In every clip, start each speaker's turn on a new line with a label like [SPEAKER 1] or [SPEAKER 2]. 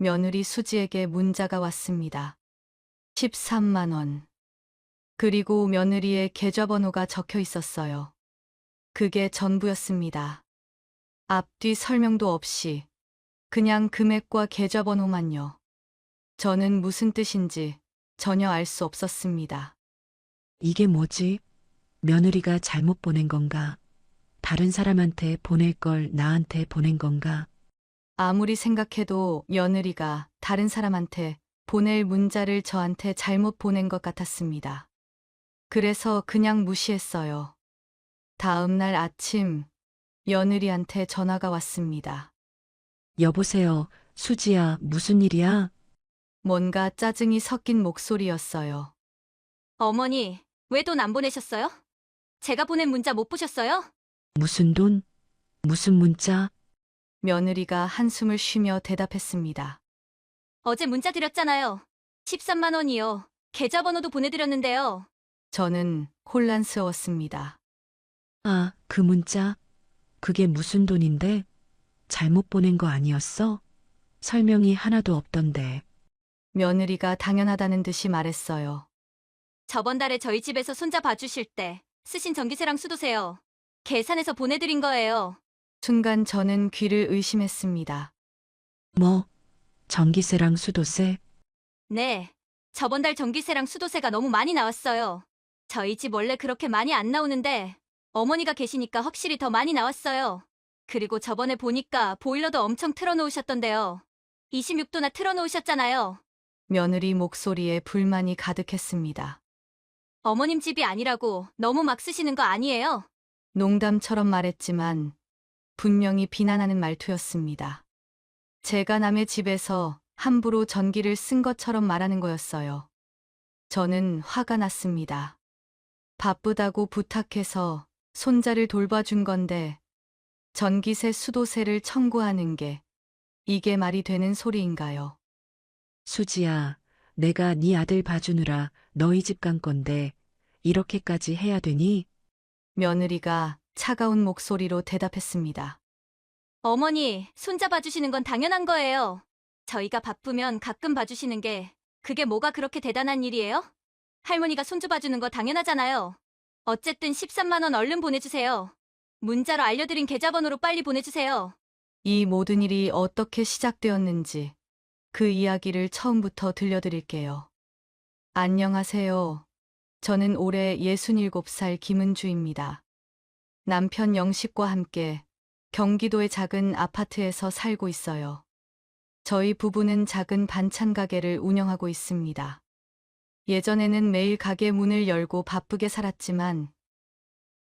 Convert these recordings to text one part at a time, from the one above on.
[SPEAKER 1] 며느리 수지에게 문자가 왔습니다. 13만 원. 그리고 며느리의 계좌번호가 적혀 있었어요. 그게 전부였습니다. 앞뒤 설명도 없이 그냥 금액과 계좌번호만요. 저는 무슨 뜻인지 전혀 알 수 없었습니다.
[SPEAKER 2] 이게 뭐지? 며느리가 잘못 보낸 건가? 다른 사람한테 보낼 걸 나한테 보낸 건가?
[SPEAKER 1] 아무리 생각해도 며느리가 다른 사람한테 보낼 문자를 저한테 잘못 보낸 것 같았습니다. 그래서 그냥 무시했어요. 다음 날 아침 며느리한테 전화가 왔습니다.
[SPEAKER 2] 여보세요, 수지야, 무슨 일이야?
[SPEAKER 1] 뭔가 짜증이 섞인 목소리였어요.
[SPEAKER 3] 어머니, 왜 돈 안 보내셨어요? 제가 보낸 문자 못 보셨어요?
[SPEAKER 2] 무슨 돈? 무슨 문자?
[SPEAKER 1] 며느리가 한숨을 쉬며 대답했습니다.
[SPEAKER 3] 어제 문자 드렸잖아요. 13만 원이요. 계좌번호도 보내드렸는데요.
[SPEAKER 1] 저는 혼란스러웠습니다.
[SPEAKER 2] 아, 그 문자? 그게 무슨 돈인데? 잘못 보낸 거 아니었어? 설명이 하나도 없던데.
[SPEAKER 1] 며느리가 당연하다는 듯이 말했어요.
[SPEAKER 3] 저번 달에 저희 집에서 손자 봐주실 때 쓰신 전기세랑 수도세요. 계산해서 보내드린 거예요.
[SPEAKER 1] 순간 저는 귀를 의심했습니다.
[SPEAKER 2] 뭐? 전기세랑 수도세?
[SPEAKER 3] 네. 저번 달 전기세랑 수도세가 너무 많이 나왔어요. 저희 집 원래 그렇게 많이 안 나오는데 어머니가 계시니까 확실히 더 많이 나왔어요. 그리고 저번에 보니까 보일러도 엄청 틀어놓으셨던데요. 26도나 틀어놓으셨잖아요.
[SPEAKER 1] 며느리 목소리에 불만이 가득했습니다.
[SPEAKER 3] 어머님 집이 아니라고 너무 막 쓰시는 거 아니에요?
[SPEAKER 1] 농담처럼 말했지만 분명히 비난하는 말투였습니다. 제가 남의 집에서 함부로 전기를 쓴 것처럼 말하는 거였어요. 저는 화가 났습니다. 바쁘다고 부탁해서 손자를 돌봐준 건데 전기세, 수도세를 청구하는 게 이게 말이 되는 소리인가요?
[SPEAKER 2] 수지야, 내가 네 아들 봐주느라 너희 집 간 건데 이렇게까지 해야 되니?
[SPEAKER 1] 며느리가 차가운 목소리로 대답했습니다.
[SPEAKER 3] 어머니, 손자 봐주시는 건 당연한 거예요. 저희가 바쁘면 가끔 봐주시는 게 그게 뭐가 그렇게 대단한 일이에요? 할머니가 손주 봐주는 거 당연하잖아요. 어쨌든 13만 원 얼른 보내주세요. 문자로 알려드린 계좌번호로 빨리 보내주세요.
[SPEAKER 1] 이 모든 일이 어떻게 시작되었는지 그 이야기를 처음부터 들려드릴게요. 안녕하세요. 저는 올해 67살 김은주입니다. 남편 영식과 함께 경기도의 작은 아파트에서 살고 있어요. 저희 부부는 작은 반찬 가게를 운영하고 있습니다. 예전에는 매일 가게 문을 열고 바쁘게 살았지만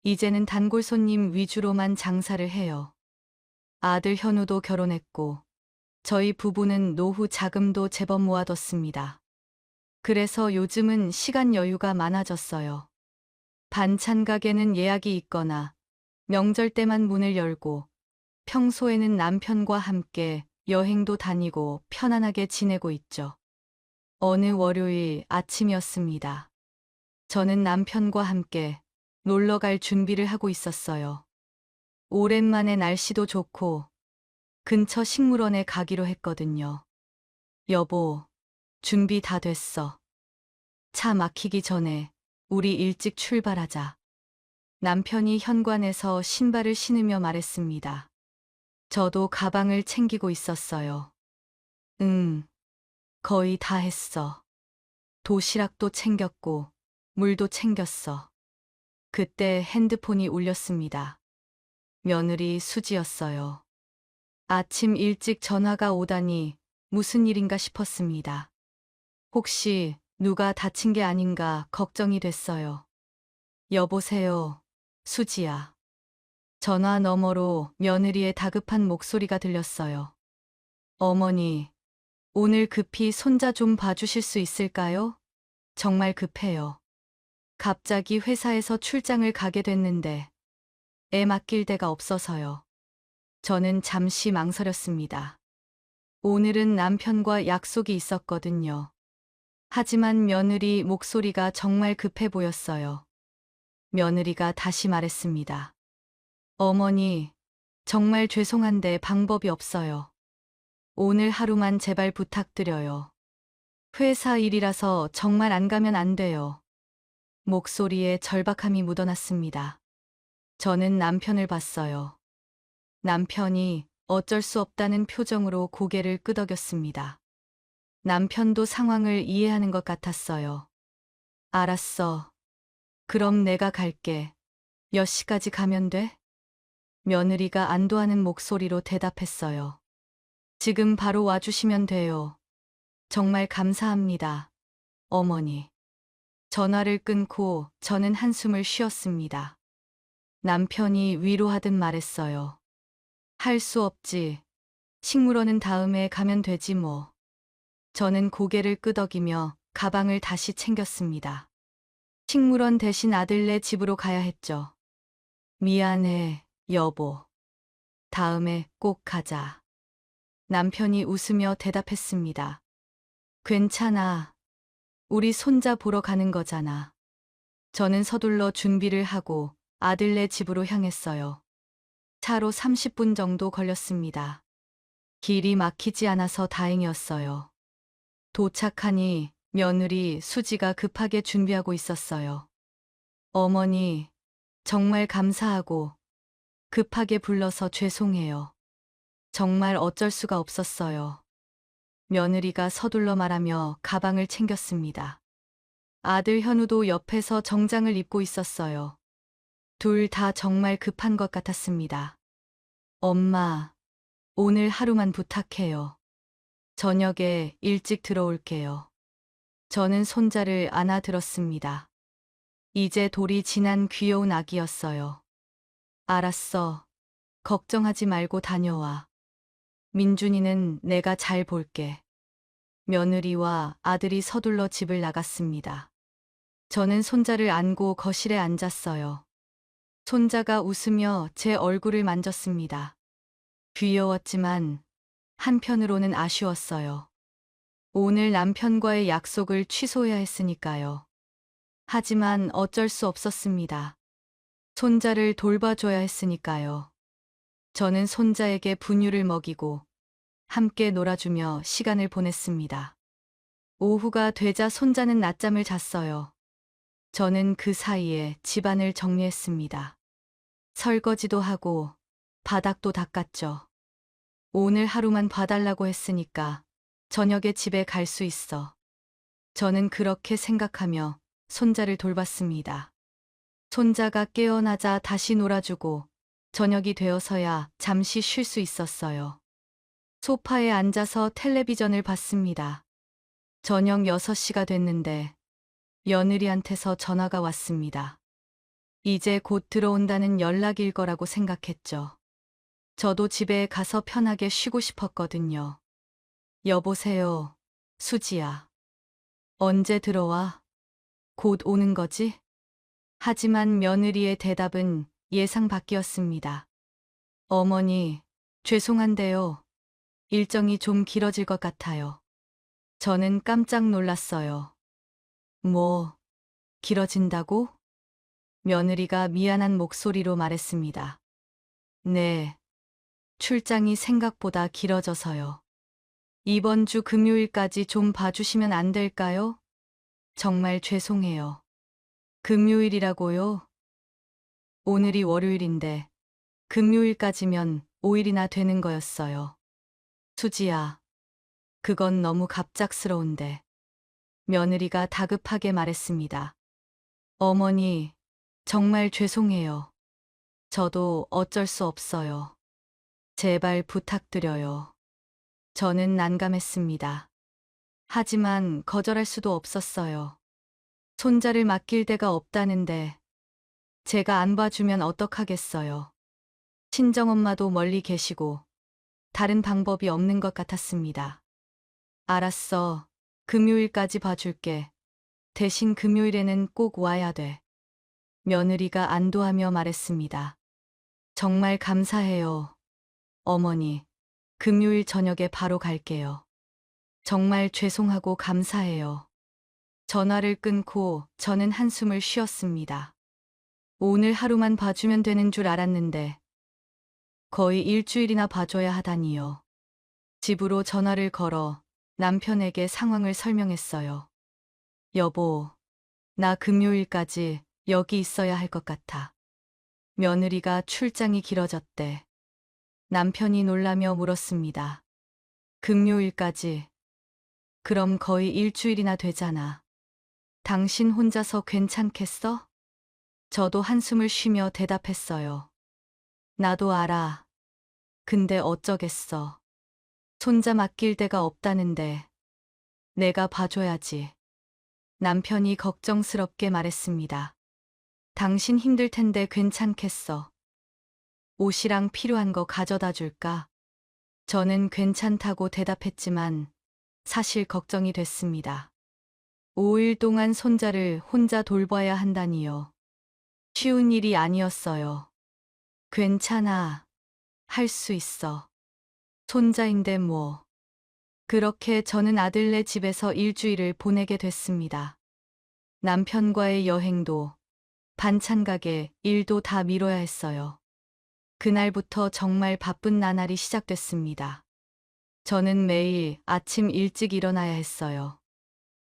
[SPEAKER 1] 이제는 단골 손님 위주로만 장사를 해요. 아들 현우도 결혼했고 저희 부부는 노후 자금도 제법 모아뒀습니다. 그래서 요즘은 시간 여유가 많아졌어요. 반찬 가게는 예약이 있거나 명절 때만 문을 열고 평소에는 남편과 함께 여행도 다니고 편안하게 지내고 있죠. 어느 월요일 아침이었습니다. 저는 남편과 함께 놀러 갈 준비를 하고 있었어요. 오랜만에 날씨도 좋고 근처 식물원에 가기로 했거든요. 여보, 준비 다 됐어. 차 막히기 전에 우리 일찍 출발하자. 남편이 현관에서 신발을 신으며 말했습니다. 저도 가방을 챙기고 있었어요. 응, 거의 다 했어. 도시락도 챙겼고 물도 챙겼어. 그때 핸드폰이 울렸습니다. 며느리 수지였어요. 아침 일찍 전화가 오다니 무슨 일인가 싶었습니다. 혹시 누가 다친 게 아닌가 걱정이 됐어요. 여보세요, 수지야. 전화 너머로 며느리의 다급한 목소리가 들렸어요. 어머니, 오늘 급히 손자 좀 봐주실 수 있을까요? 정말 급해요. 갑자기 회사에서 출장을 가게 됐는데 애 맡길 데가 없어서요. 저는 잠시 망설였습니다. 오늘은 남편과 약속이 있었거든요. 하지만 며느리 목소리가 정말 급해 보였어요. 며느리가 다시 말했습니다. 어머니, 정말 죄송한데 방법이 없어요. 오늘 하루만 제발 부탁드려요. 회사 일이라서 정말 안 가면 안 돼요. 목소리에 절박함이 묻어났습니다. 저는 남편을 봤어요. 남편이 어쩔 수 없다는 표정으로 고개를 끄덕였습니다. 남편도 상황을 이해하는 것 같았어요. 알았어. 그럼 내가 갈게. 몇 시까지 가면 돼? 며느리가 안도하는 목소리로 대답했어요. 지금 바로 와주시면 돼요. 정말 감사합니다. 어머니. 전화를 끊고 저는 한숨을 쉬었습니다. 남편이 위로하듯 말했어요. 할 수 없지. 식물원은 다음에 가면 되지 뭐. 저는 고개를 끄덕이며 가방을 다시 챙겼습니다. 식물원 대신 아들네 집으로 가야 했죠. 미안해, 여보. 다음에 꼭 가자. 남편이 웃으며 대답했습니다. 괜찮아. 우리 손자 보러 가는 거잖아. 저는 서둘러 준비를 하고 아들네 집으로 향했어요. 차로 30분 정도 걸렸습니다. 길이 막히지 않아서 다행이었어요. 도착하니 며느리 수지가 급하게 준비하고 있었어요. 어머니, 정말 감사하고 급하게 불러서 죄송해요. 정말 어쩔 수가 없었어요. 며느리가 서둘러 말하며 가방을 챙겼습니다. 아들 현우도 옆에서 정장을 입고 있었어요. 둘 다 정말 급한 것 같았습니다. 엄마, 오늘 하루만 부탁해요. 저녁에 일찍 들어올게요. 저는 손자를 안아들었습니다. 이제 돌이 지난 귀여운 아기였어요. 알았어. 걱정하지 말고 다녀와. 민준이는 내가 잘 볼게. 며느리와 아들이 서둘러 집을 나갔습니다. 저는 손자를 안고 거실에 앉았어요. 손자가 웃으며 제 얼굴을 만졌습니다. 귀여웠지만 한편으로는 아쉬웠어요. 오늘 남편과의 약속을 취소해야 했으니까요. 하지만 어쩔 수 없었습니다. 손자를 돌봐줘야 했으니까요. 저는 손자에게 분유를 먹이고 함께 놀아주며 시간을 보냈습니다. 오후가 되자 손자는 낮잠을 잤어요. 저는 그 사이에 집안을 정리했습니다. 설거지도 하고 바닥도 닦았죠. 오늘 하루만 봐달라고 했으니까 저녁에 집에 갈 수 있어. 저는 그렇게 생각하며 손자를 돌봤습니다. 손자가 깨어나자 다시 놀아주고 저녁이 되어서야 잠시 쉴 수 있었어요. 소파에 앉아서 텔레비전을 봤습니다. 저녁 6시가 됐는데 며느리한테서 전화가 왔습니다. 이제 곧 들어온다는 연락일 거라고 생각했죠. 저도 집에 가서 편하게 쉬고 싶었거든요. 여보세요, 수지야. 언제 들어와? 곧 오는 거지? 하지만 며느리의 대답은 예상 밖이었습니다. 어머니, 죄송한데요. 일정이 좀 길어질 것 같아요. 저는 깜짝 놀랐어요. 뭐, 길어진다고? 며느리가 미안한 목소리로 말했습니다. 네, 출장이 생각보다 길어져서요. 이번 주 금요일까지 좀 봐주시면 안 될까요? 정말 죄송해요. 금요일이라고요? 오늘이 월요일인데 금요일까지면 5일이나 되는 거였어요. 수지야, 그건 너무 갑작스러운데. 며느리가 다급하게 말했습니다. 어머니, 정말 죄송해요. 저도 어쩔 수 없어요. 제발 부탁드려요. 저는 난감했습니다. 하지만 거절할 수도 없었어요. 손자를 맡길 데가 없다는데 제가 안 봐주면 어떡하겠어요. 친정엄마도 멀리 계시고 다른 방법이 없는 것 같았습니다. 알았어. 금요일까지 봐줄게. 대신 금요일에는 꼭 와야 돼. 며느리가 안도하며 말했습니다. 정말 감사해요. 어머니, 금요일 저녁에 바로 갈게요. 정말 죄송하고 감사해요. 전화를 끊고 저는 한숨을 쉬었습니다. 오늘 하루만 봐주면 되는 줄 알았는데 거의 일주일이나 봐줘야 하다니요. 집으로 전화를 걸어 남편에게 상황을 설명했어요. 여보, 나 금요일까지 여기 있어야 할 것 같아. 며느리가 출장이 길어졌대. 남편이 놀라며 물었습니다. 금요일까지? 그럼 거의 일주일이나 되잖아. 당신 혼자서 괜찮겠어? 저도 한숨을 쉬며 대답했어요. 나도 알아. 근데 어쩌겠어. 손자 맡길 데가 없다는데 내가 봐줘야지. 남편이 걱정스럽게 말했습니다. 당신 힘들 텐데 괜찮겠어. 옷이랑 필요한 거 가져다 줄까? 저는 괜찮다고 대답했지만 사실 걱정이 됐습니다. 5일 동안 손자를 혼자 돌봐야 한다니요. 쉬운 일이 아니었어요. 괜찮아. 할 수 있어. 손자인데 뭐. 그렇게 저는 아들네 집에서 일주일을 보내게 됐습니다. 남편과의 여행도, 반찬 가게, 일도 다 미뤄야 했어요. 그날부터 정말 바쁜 나날이 시작됐습니다. 저는 매일 아침 일찍 일어나야 했어요.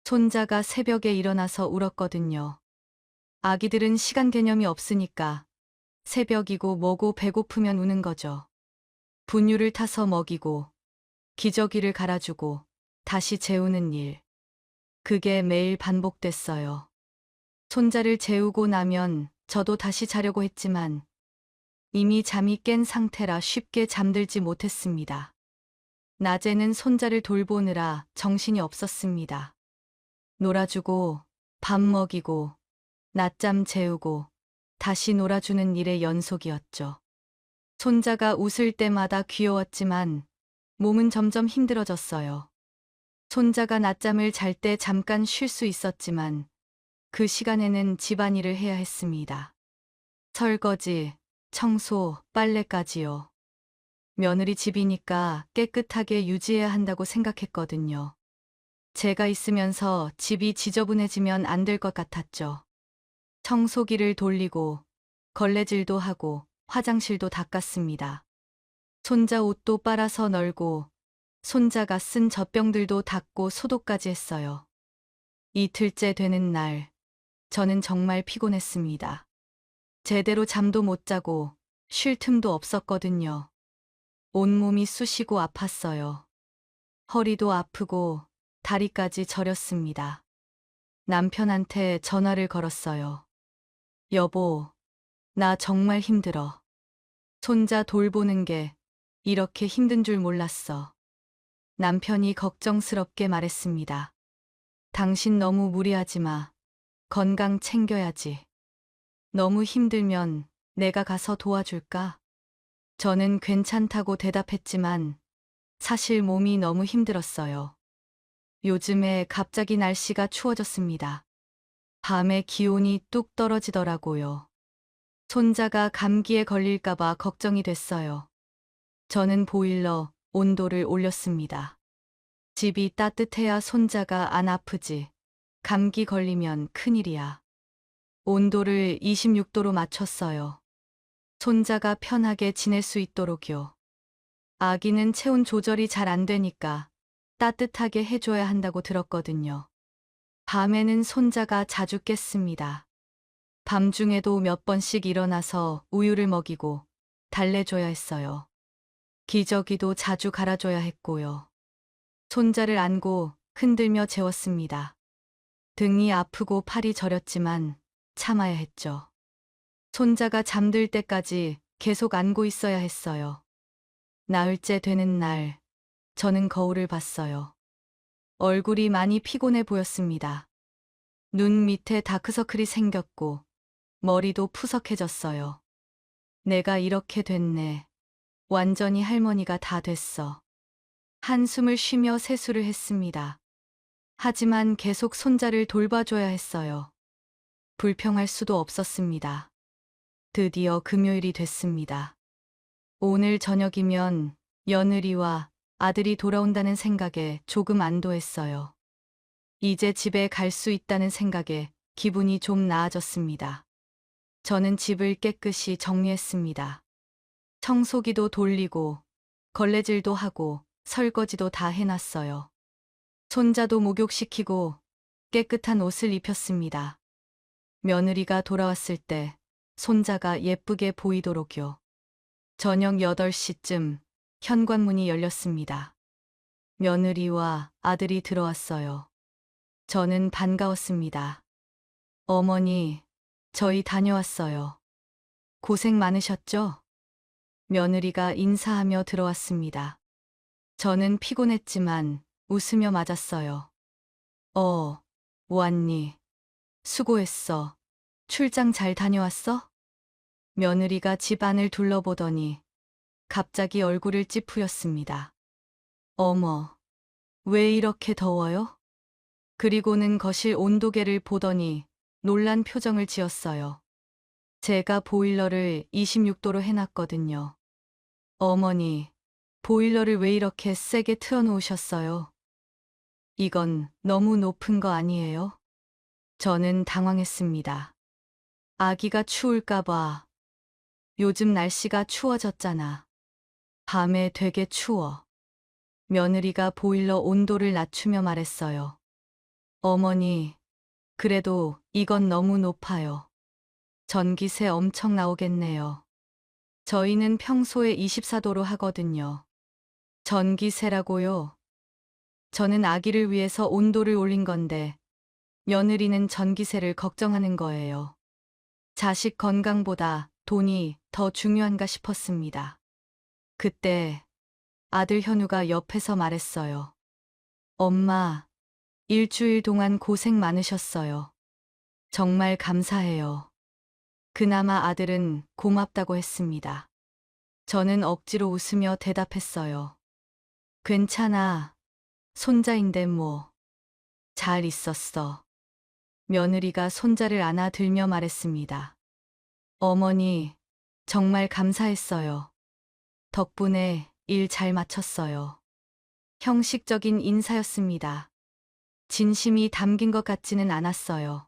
[SPEAKER 1] 손자가 새벽에 일어나서 울었거든요. 아기들은 시간 개념이 없으니까 새벽이고 뭐고 배고프면 우는 거죠. 분유를 타서 먹이고 기저귀를 갈아주고 다시 재우는 일. 그게 매일 반복됐어요. 손자를 재우고 나면 저도 다시 자려고 했지만 이미 잠이 깬 상태라 쉽게 잠들지 못했습니다. 낮에는 손자를 돌보느라 정신이 없었습니다. 놀아주고 밥 먹이고 낮잠 재우고 다시 놀아주는 일의 연속이었죠. 손자가 웃을 때마다 귀여웠지만 몸은 점점 힘들어졌어요. 손자가 낮잠을 잘 때 잠깐 쉴 수 있었지만 그 시간에는 집안일을 해야 했습니다. 설거지, 청소, 빨래까지요. 며느리 집이니까 깨끗하게 유지해야 한다고 생각했거든요. 제가 있으면서 집이 지저분해지면 안 될 것 같았죠. 청소기를 돌리고 걸레질도 하고 화장실도 닦았습니다. 손자 옷도 빨아서 널고 손자가 쓴 젖병들도 닦고 소독까지 했어요. 이틀째 되는 날, 저는 정말 피곤했습니다. 제대로 잠도 못 자고 쉴 틈도 없었거든요. 온몸이 쑤시고 아팠어요. 허리도 아프고 다리까지 저렸습니다. 남편한테 전화를 걸었어요. 여보, 나 정말 힘들어. 손자 돌보는 게 이렇게 힘든 줄 몰랐어. 남편이 걱정스럽게 말했습니다. 당신 너무 무리하지 마. 건강 챙겨야지. 너무 힘들면 내가 가서 도와줄까? 저는 괜찮다고 대답했지만 사실 몸이 너무 힘들었어요. 요즘에 갑자기 날씨가 추워졌습니다. 밤에 기온이 뚝 떨어지더라고요. 손자가 감기에 걸릴까봐 걱정이 됐어요. 저는 보일러 온도를 올렸습니다. 집이 따뜻해야 손자가 안 아프지. 감기 걸리면 큰일이야. 온도를 26도로 맞췄어요. 손자가 편하게 지낼 수 있도록요. 아기는 체온 조절이 잘 안 되니까 따뜻하게 해줘야 한다고 들었거든요. 밤에는 손자가 자주 깼습니다. 밤중에도 몇 번씩 일어나서 우유를 먹이고 달래줘야 했어요. 기저귀도 자주 갈아줘야 했고요. 손자를 안고 흔들며 재웠습니다. 등이 아프고 팔이 저렸지만 참아야 했죠. 손자가 잠들 때까지 계속 안고 있어야 했어요. 나흘째 되는 날, 저는 거울을 봤어요. 얼굴이 많이 피곤해 보였습니다. 눈 밑에 다크서클이 생겼고 머리도 푸석해졌어요. 내가 이렇게 됐네. 완전히 할머니가 다 됐어. 한숨을 쉬며 세수를 했습니다. 하지만 계속 손자를 돌봐줘야 했어요. 불평할 수도 없었습니다. 드디어 금요일이 됐습니다. 오늘 저녁이면 며느리와 아들이 돌아온다는 생각에 조금 안도했어요. 이제 집에 갈 수 있다는 생각에 기분이 좀 나아졌습니다. 저는 집을 깨끗이 정리했습니다. 청소기도 돌리고 걸레질도 하고 설거지도 다 해놨어요. 손자도 목욕시키고 깨끗한 옷을 입혔습니다. 며느리가 돌아왔을 때 손자가 예쁘게 보이도록요. 저녁 8시쯤 현관문이 열렸습니다. 며느리와 아들이 들어왔어요. 저는 반가웠습니다. 어머니, 저희 다녀왔어요. 고생 많으셨죠? 며느리가 인사하며 들어왔습니다. 저는 피곤했지만 웃으며 맞았어요. 왔니? 수고했어. 출장 잘 다녀왔어? 며느리가 집 안을 둘러보더니 갑자기 얼굴을 찌푸렸습니다. 어머, 왜 이렇게 더워요? 그리고는 거실 온도계를 보더니 놀란 표정을 지었어요. 제가 보일러를 26도로 해놨거든요. 어머니, 보일러를 왜 이렇게 세게 틀어놓으셨어요? 이건 너무 높은 거 아니에요? 저는 당황했습니다. 아기가 추울까봐. 요즘 날씨가 추워졌잖아. 밤에 되게 추워. 며느리가 보일러 온도를 낮추며 말했어요. 어머니, 그래도 이건 너무 높아요. 전기세 엄청 나오겠네요. 저희는 평소에 24도로 하거든요. 전기세라고요? 저는 아기를 위해서 온도를 올린 건데 며느리는 전기세를 걱정하는 거예요. 자식 건강보다 돈이 더 중요한가 싶었습니다. 그때 아들 현우가 옆에서 말했어요. 엄마, 일주일 동안 고생 많으셨어요. 정말 감사해요. 그나마 아들은 고맙다고 했습니다. 저는 억지로 웃으며 대답했어요. 괜찮아. 손자인데 뭐. 잘 있었어. 며느리가 손자를 안아들며 말했습니다. 어머니, 정말 감사했어요. 덕분에 일 잘 마쳤어요. 형식적인 인사였습니다. 진심이 담긴 것 같지는 않았어요.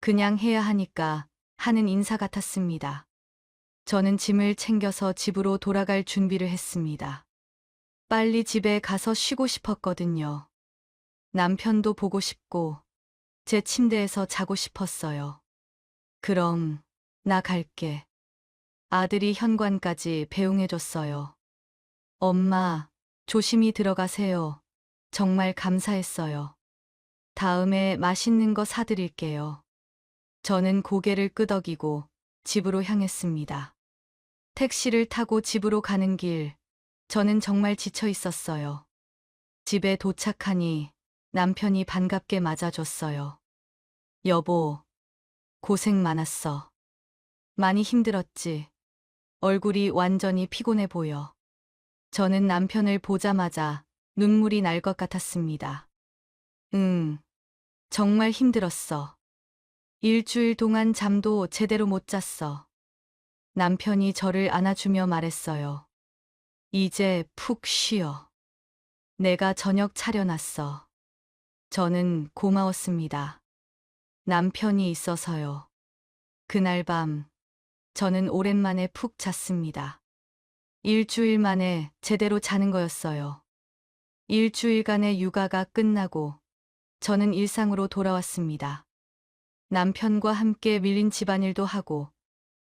[SPEAKER 1] 그냥 해야 하니까 하는 인사 같았습니다. 저는 짐을 챙겨서 집으로 돌아갈 준비를 했습니다. 빨리 집에 가서 쉬고 싶었거든요. 남편도 보고 싶고 제 침대에서 자고 싶었어요. 그럼 나 갈게. 아들이 현관까지 배웅해줬어요. 엄마, 조심히 들어가세요. 정말 감사했어요. 다음에 맛있는 거 사드릴게요. 저는 고개를 끄덕이고 집으로 향했습니다. 택시를 타고 집으로 가는 길, 저는 정말 지쳐 있었어요. 집에 도착하니 남편이 반갑게 맞아줬어요. 여보, 고생 많았어. 많이 힘들었지. 얼굴이 완전히 피곤해 보여. 저는 남편을 보자마자 눈물이 날 것 같았습니다. 정말 힘들었어. 일주일 동안 잠도 제대로 못 잤어. 남편이 저를 안아주며 말했어요. 이제 푹 쉬어. 내가 저녁 차려놨어. 저는 고마웠습니다. 남편이 있어서요. 그날 밤, 저는 오랜만에 푹 잤습니다. 일주일 만에 제대로 자는 거였어요. 일주일간의 육아가 끝나고 저는 일상으로 돌아왔습니다. 남편과 함께 밀린 집안일도 하고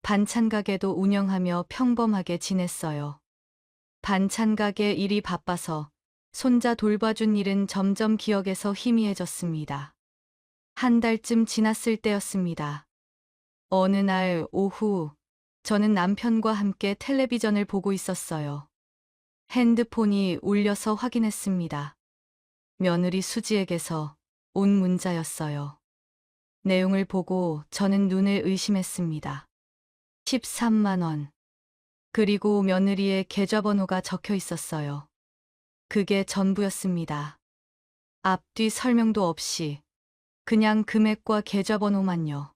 [SPEAKER 1] 반찬 가게도 운영하며 평범하게 지냈어요. 반찬 가게 일이 바빠서 손자 돌봐준 일은 점점 기억에서 희미해졌습니다. 한 달쯤 지났을 때였습니다. 어느 날 오후, 저는 남편과 함께 텔레비전을 보고 있었어요. 핸드폰이 울려서 확인했습니다. 며느리 수지에게서 온 문자였어요. 내용을 보고 저는 눈을 의심했습니다. 13만 원. 그리고 며느리의 계좌번호가 적혀 있었어요. 그게 전부였습니다. 앞뒤 설명도 없이 그냥 금액과 계좌번호만요.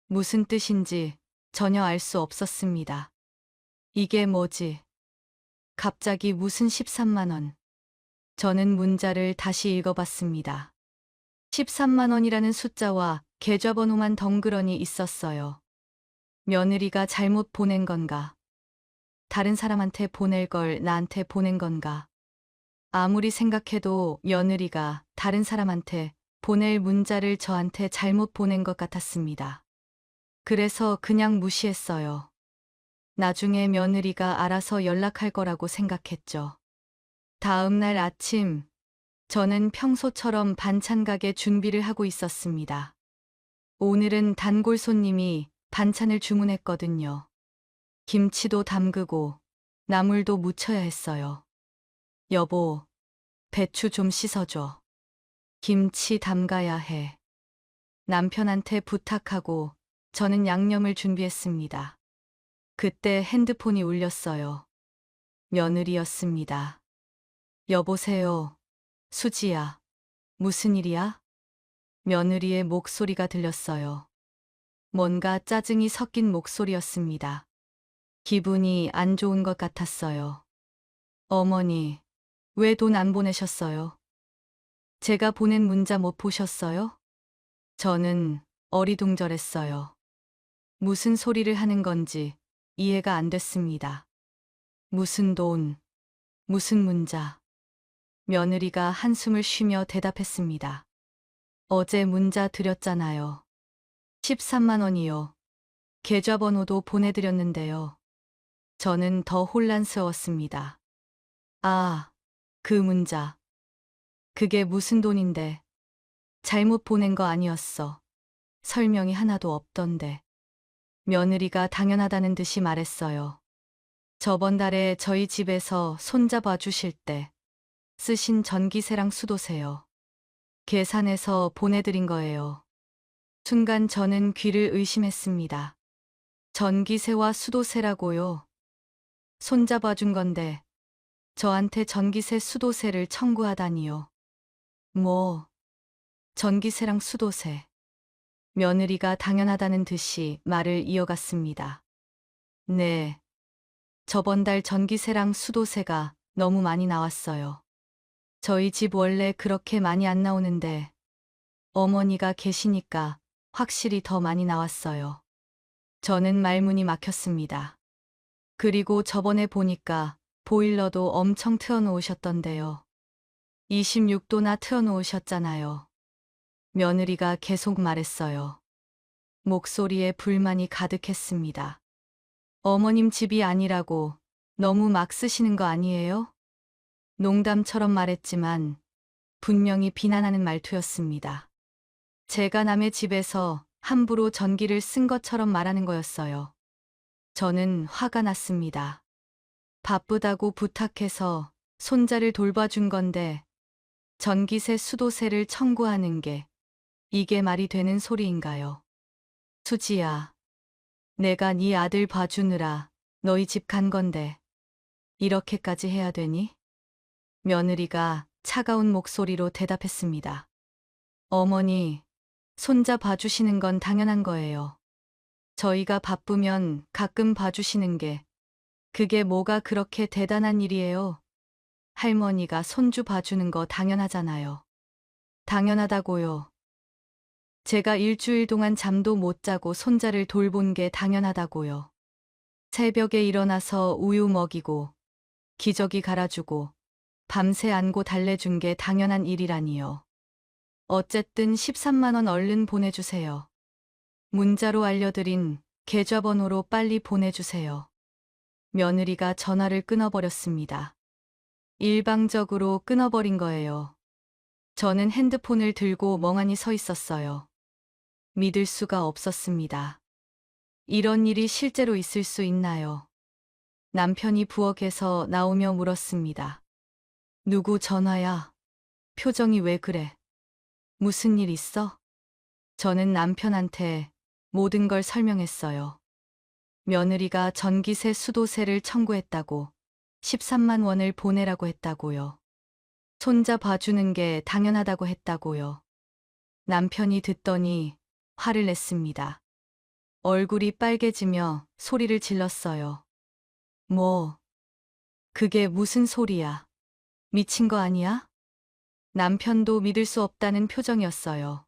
[SPEAKER 1] 무슨 뜻인지 전혀 알 수 없었습니다. 이게 뭐지? 갑자기 무슨 13만 원. 저는 문자를 다시 읽어봤습니다. 13만 원이라는 숫자와 계좌번호만 덩그러니 있었어요. 며느리가 잘못 보낸 건가? 다른 사람한테 보낼 걸 나한테 보낸 건가? 아무리 생각해도 며느리가 다른 사람한테 보낼 문자를 저한테 잘못 보낸 것 같았습니다. 그래서 그냥 무시했어요. 나중에 며느리가 알아서 연락할 거라고 생각했죠. 다음 날 아침, 저는 평소처럼 반찬 가게 준비를 하고 있었습니다. 오늘은 단골 손님이 반찬을 주문했거든요. 김치도 담그고 나물도 무쳐야 했어요. 여보, 배추 좀 씻어줘. 김치 담가야 해. 남편한테 부탁하고 저는 양념을 준비했습니다. 그때 핸드폰이 울렸어요. 며느리였습니다. 여보세요. 수지야. 무슨 일이야? 며느리의 목소리가 들렸어요. 뭔가 짜증이 섞인 목소리였습니다. 기분이 안 좋은 것 같았어요. 어머니, 왜 돈 안 보내셨어요? 제가 보낸 문자 못 보셨어요? 저는 어리둥절했어요. 무슨 소리를 하는 건지 이해가 안 됐습니다. 무슨 돈, 무슨 문자. 며느리가 한숨을 쉬며 대답했습니다. 어제 문자 드렸잖아요. 13만 원이요. 계좌번호도 보내드렸는데요. 저는 더 혼란스러웠습니다. 아, 그 문자. 그게 무슨 돈인데. 잘못 보낸 거 아니었어. 설명이 하나도 없던데. 며느리가 당연하다는 듯이 말했어요. 저번 달에 저희 집에서 손자 봐주실 때 쓰신 전기세랑 수도세요. 계산해서 보내드린 거예요. 순간 저는 귀를 의심했습니다. 전기세와 수도세라고요. 손자 봐준 건데 저한테 전기세 수도세를 청구하다니요. 뭐, 전기세랑 수도세. 며느리가 당연하다는 듯이 말을 이어갔습니다. 네. 저번 달 전기세랑 수도세가 너무 많이 나왔어요. 저희 집 원래 그렇게 많이 안 나오는데 어머니가 계시니까 확실히 더 많이 나왔어요. 저는 말문이 막혔습니다. 그리고 저번에 보니까 보일러도 엄청 틀어놓으셨던데요. 26도나 틀어놓으셨잖아요. 며느리가 계속 말했어요. 목소리에 불만이 가득했습니다. 어머님 집이 아니라고 너무 막 쓰시는 거 아니에요? 농담처럼 말했지만 분명히 비난하는 말투였습니다. 제가 남의 집에서 함부로 전기를 쓴 것처럼 말하는 거였어요. 저는 화가 났습니다. 바쁘다고 부탁해서 손자를 돌봐준 건데 전기세 수도세를 청구하는 게 이게 말이 되는 소리인가요? 수지야, 내가 네 아들 봐주느라 너희 집 간 건데 이렇게까지 해야 되니? 며느리가 차가운 목소리로 대답했습니다. 어머니, 손자 봐주시는 건 당연한 거예요. 저희가 바쁘면 가끔 봐주시는 게 그게 뭐가 그렇게 대단한 일이에요? 할머니가 손주 봐주는 거 당연하잖아요. 당연하다고요. 제가 일주일 동안 잠도 못 자고 손자를 돌본 게 당연하다고요. 새벽에 일어나서 우유 먹이고 기저귀 갈아주고 밤새 안고 달래준 게 당연한 일이라니요. 어쨌든 13만 원 얼른 보내주세요. 문자로 알려드린 계좌번호로 빨리 보내주세요. 며느리가 전화를 끊어버렸습니다. 일방적으로 끊어버린 거예요. 저는 핸드폰을 들고 멍하니 서 있었어요. 믿을 수가 없었습니다. 이런 일이 실제로 있을 수 있나요? 남편이 부엌에서 나오며 물었습니다. 누구 전화야? 표정이 왜 그래? 무슨 일 있어? 저는 남편한테 모든 걸 설명했어요. 며느리가 전기세 수도세를 청구했다고 13만 원을 보내라고 했다고요. 손자 봐주는 게 당연하다고 했다고요. 남편이 듣더니 화를 냈습니다. 얼굴이 빨개지며 소리를 질렀어요. 뭐, 그게 무슨 소리야? 미친 거 아니야? 남편도 믿을 수 없다는 표정이었어요.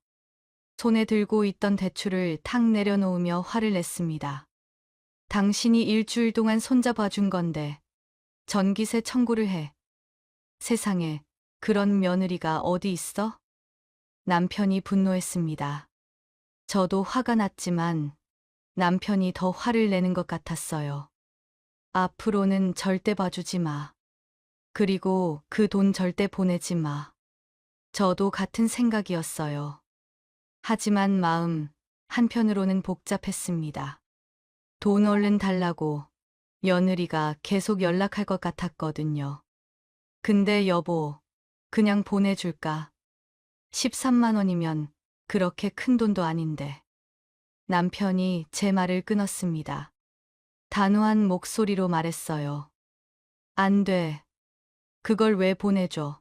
[SPEAKER 1] 손에 들고 있던 대추를 탁 내려놓으며 화를 냈습니다. 당신이 일주일 동안 손자 봐준 건데 전기세 청구를 해. 세상에 그런 며느리가 어디 있어? 남편이 분노했습니다. 저도 화가 났지만 남편이 더 화를 내는 것 같았어요. 앞으로는 절대 봐주지 마. 그리고 그 돈 절대 보내지 마. 저도 같은 생각이었어요. 하지만 마음 한편으로는 복잡했습니다. 돈 얼른 달라고 며느리가 계속 연락할 것 같았거든요. 근데 여보, 그냥 보내줄까? 13만 원이면 그렇게 큰 돈도 아닌데. 남편이 제 말을 끊었습니다. 단호한 목소리로 말했어요. 안 돼. 그걸 왜 보내줘?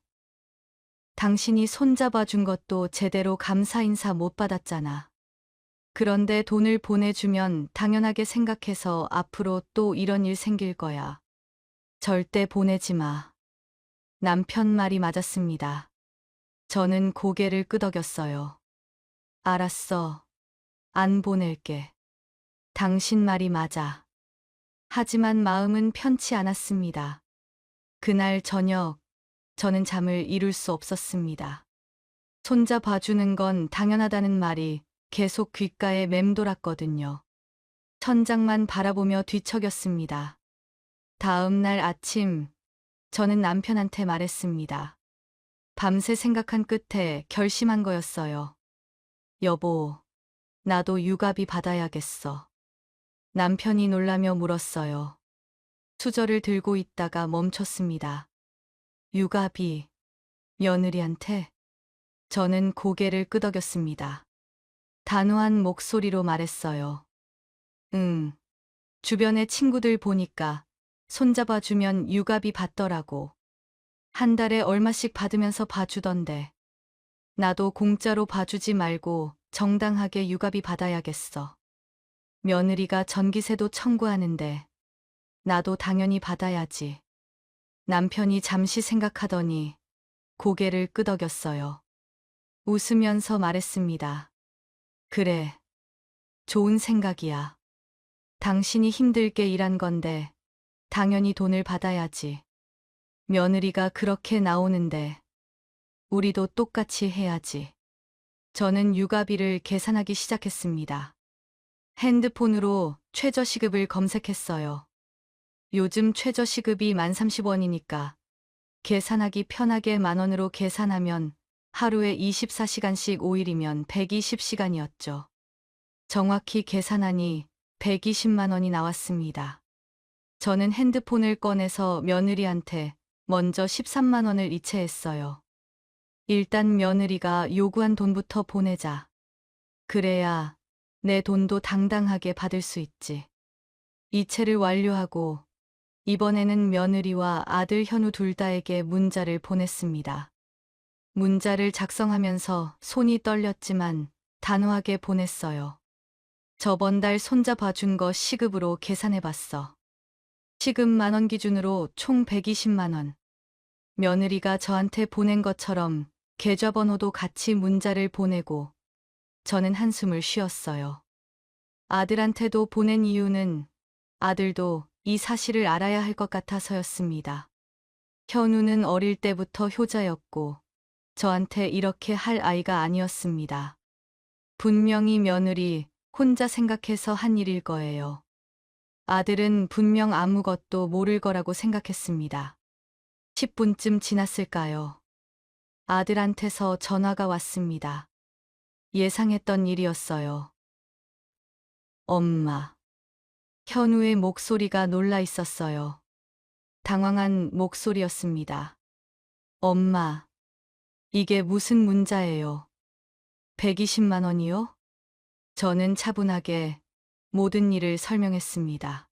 [SPEAKER 1] 당신이 손잡아 준 것도 제대로 감사 인사 못 받았잖아. 그런데 돈을 보내주면 당연하게 생각해서 앞으로 또 이런 일 생길 거야. 절대 보내지 마. 남편 말이 맞았습니다. 저는 고개를 끄덕였어요. 알았어. 안 보낼게. 당신 말이 맞아. 하지만 마음은 편치 않았습니다. 그날 저녁, 저는 잠을 이룰 수 없었습니다. 손자 봐주는 건 당연하다는 말이 계속 귓가에 맴돌았거든요. 천장만 바라보며 뒤척였습니다. 다음 날 아침, 저는 남편한테 말했습니다. 밤새 생각한 끝에 결심한 거였어요. 여보, 나도 육아비 받아야겠어. 남편이 놀라며 물었어요. 수저를 들고 있다가 멈췄습니다. 육아비, 며느리한테? 저는 고개를 끄덕였습니다. 단호한 목소리로 말했어요. 응. 주변의 친구들 보니까 손잡아주면 육아비 받더라고. 한 달에 얼마씩 받으면서 봐주던데. 나도 공짜로 봐주지 말고 정당하게 육아비 받아야겠어. 며느리가 전기세도 청구하는데 나도 당연히 받아야지. 남편이 잠시 생각하더니 고개를 끄덕였어요. 웃으면서 말했습니다. 그래. 좋은 생각이야. 당신이 힘들게 일한 건데 당연히 돈을 받아야지. 며느리가 그렇게 나오는데 우리도 똑같이 해야지. 저는 육아비를 계산하기 시작했습니다. 핸드폰으로 최저시급을 검색했어요. 요즘 최저시급이 1030원이니까 계산하기 편하게 10,000원으로 계산하면 하루에 24시간씩 5일이면 120시간이었죠. 정확히 계산하니 120만 원이 나왔습니다. 저는 핸드폰을 꺼내서 며느리한테 먼저 13만 원을 이체했어요. 일단 며느리가 요구한 돈부터 보내자. 그래야 내 돈도 당당하게 받을 수 있지. 이체를 완료하고 이번에는 며느리와 아들 현우 둘 다에게 문자를 보냈습니다. 문자를 작성하면서 손이 떨렸지만 단호하게 보냈어요. 저번 달 손자 봐준 거 시급으로 계산해봤어. 시급 10,000원 기준으로 총 120만 원. 며느리가 저한테 보낸 것처럼 계좌번호도 같이 문자를 보내고 저는 한숨을 쉬었어요. 아들한테도 보낸 이유는 아들도 이 사실을 알아야 할 것 같아서였습니다. 현우는 어릴 때부터 효자였고 저한테 이렇게 할 아이가 아니었습니다. 분명히 며느리 혼자 생각해서 한 일일 거예요. 아들은 분명 아무것도 모를 거라고 생각했습니다. 10분쯤 지났을까요? 아들한테서 전화가 왔습니다. 예상했던 일이었어요. 엄마. 현우의 목소리가 놀라 있었어요. 당황한 목소리였습니다. 엄마, 이게 무슨 문자예요? 120만 원이요? 저는 차분하게 모든 일을 설명했습니다.